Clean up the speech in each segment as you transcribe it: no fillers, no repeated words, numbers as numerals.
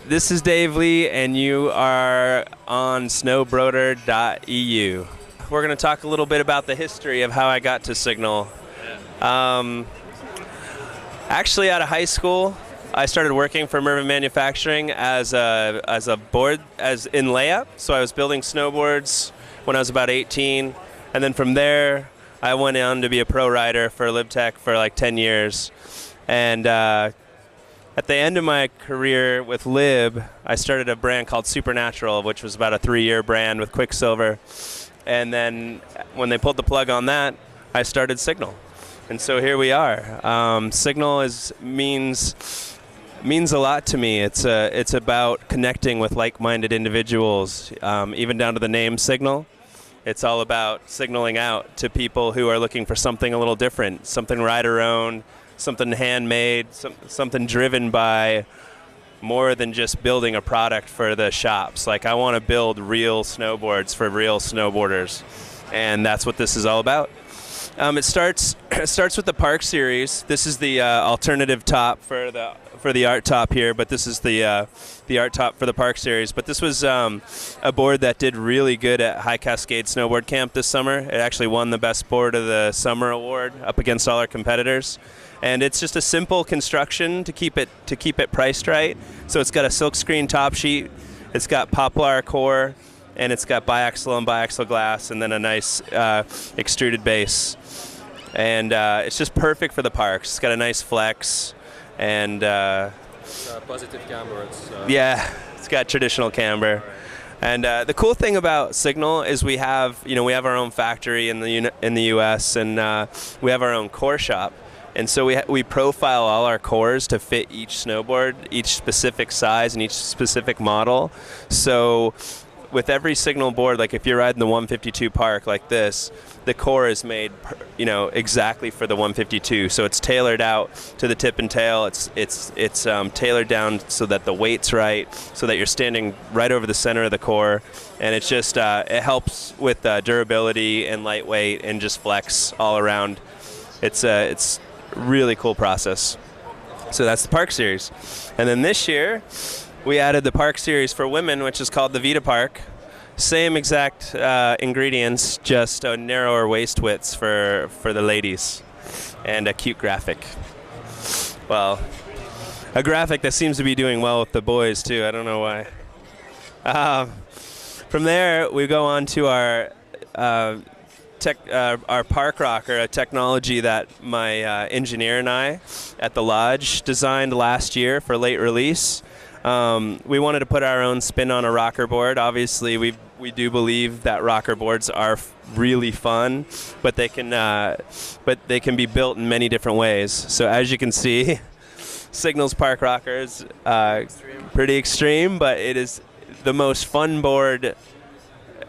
This is Dave Lee, and you are on snowBrOADER.eu. We're going to talk a little bit about the history of how I got to Signal. Actually, out of high school, I started working for Mervin Manufacturing as in layup. So I was building snowboards when I was about 18, and then from there, I went on to be a pro rider for LibTech for like 10 years. And at the end of my career with Lib, I started a brand called Supernatural, which was about a 3-year brand with Quicksilver. And then when they pulled the plug on that, I started Signal. And so here we are. Signal means a lot to me. It's about connecting with like-minded individuals, even down to the name Signal. It's all about signaling out to people who are looking for something a little different, something rider-owned, something handmade, something driven by more than just building a product for the shops. Like, I want to build real snowboards for real snowboarders, and that's what this is all about. It starts with the Park series. This is the alternative top for the art top here, but this is the art top for the Park series. But this was a board that did really good at High Cascade Snowboard Camp this summer. It actually won the Best Board of the Summer award up against all our competitors. And it's just a simple construction to keep it priced right. So it's got a silkscreen top sheet, it's got poplar core, and it's got biaxial and biaxial glass, and then a nice extruded base. And it's just perfect for the parks. It's got a nice flex, and positive camber. Yeah, it's got traditional camber. And the cool thing about Signal is we have our own factory in the U.S. and we have our own core shop. And so we profile all our cores to fit each snowboard, each specific size and each specific model. So with every Signal board, like if you're riding the 152 Park like this, the core is made exactly for the 152. So it's tailored out to the tip and tail. It's tailored down so that the weight's right, so that you're standing right over the center of the core. And it's just it helps with durability and lightweight and just flex all around. It's really cool process. So that's the Park series. And then this year we added the Park series for women, which is called the Vita Park. Same exact ingredients, just a narrower waist widths for the ladies, and a cute graphic. Well, a graphic that seems to be doing well with the boys too. I don't know why. From there we go on to our Park Rocker, a technology that my engineer and I at the lodge designed last year for late release. We wanted to put our own spin on a rocker board. Obviously, we do believe that rocker boards are really fun, but they can be built in many different ways. So as you can see, Signal's Park Rocker is pretty extreme, but it is the most fun board.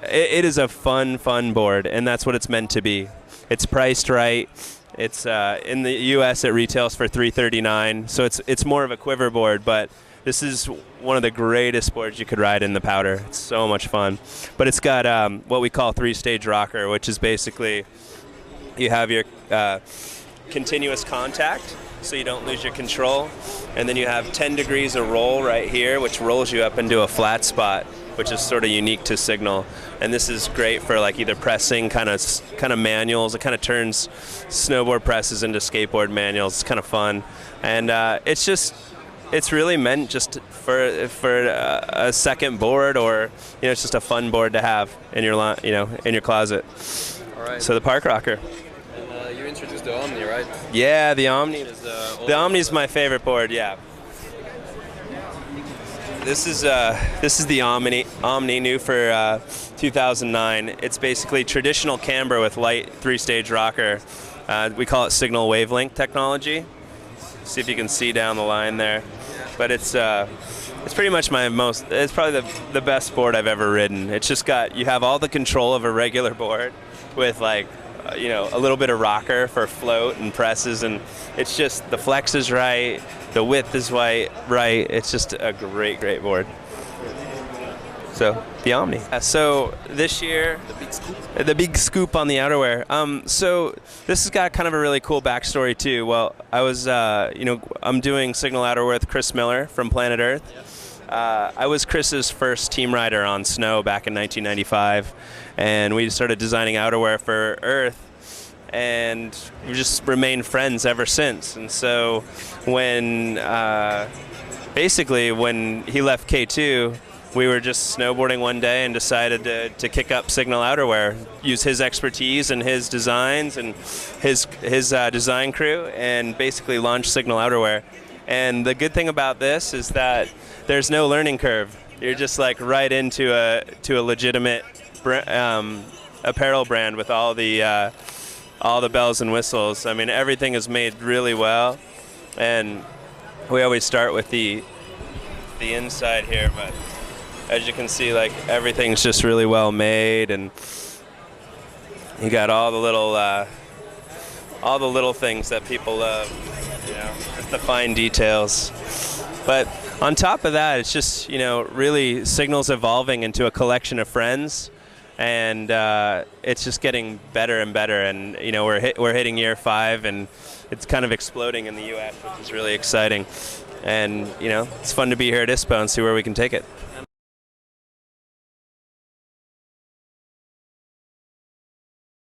It is a fun board, and that's what it's meant to be. It's priced right. It's in the U.S. it retails for $339, so it's more of a quiver board, but this is one of the greatest boards you could ride in the powder. It's so much fun. But it's got what we call 3-stage rocker, which is basically you have your continuous contact, so you don't lose your control, and then you have 10 degrees of roll right here, which rolls you up into a flat spot, which is sort of unique to Signal. And this is great for like either pressing kind of manuals. It kind of turns snowboard presses into skateboard manuals. It's kind of fun, and it's really meant just for a second board, or it's just a fun board to have in your in your closet. All right. So the Park Rocker. And you introduced the Omni, right? Yeah, the Omni. The Omni is my favorite board. Yeah. This is the Omni new for 2009. It's basically traditional camber with light 3-stage rocker. We call it Signal wavelength technology. See if you can see down the line there. But it's pretty much it's probably the best board I've ever ridden. It's just you have all the control of a regular board with like a little bit of rocker for float and presses, and it's just the flex is right, the width is right. It's just a great board. So the Omni. So this year, the big scoop on the outerwear. So this has got kind of a really cool backstory too. Well, I was, I'm doing Signal outerwear with Chris Miller from Planet Earth, I was Chris's first team rider on snow back in 1995, and we started designing outerwear for Earth, and we've just remained friends ever since. And so when basically when he left K2, we were just snowboarding one day and decided to kick up Signal outerwear, use his expertise and his designs and his design crew, and basically launch Signal outerwear. And the good thing about this is that there's no learning curve. You're just like right into a legitimate apparel brand with all the bells and whistles. I mean, everything is made really well, and we always start with the inside here. But as you can see, like everything's just really well made, and you got all the little things that people love. You know, just the fine details. But on top of that, it's just, really Signal's evolving into a collection of friends, and it's just getting better and better. And we're hitting year 5, and it's kind of exploding in the U.S., which is really exciting. And it's fun to be here at ISPO and see where we can take it.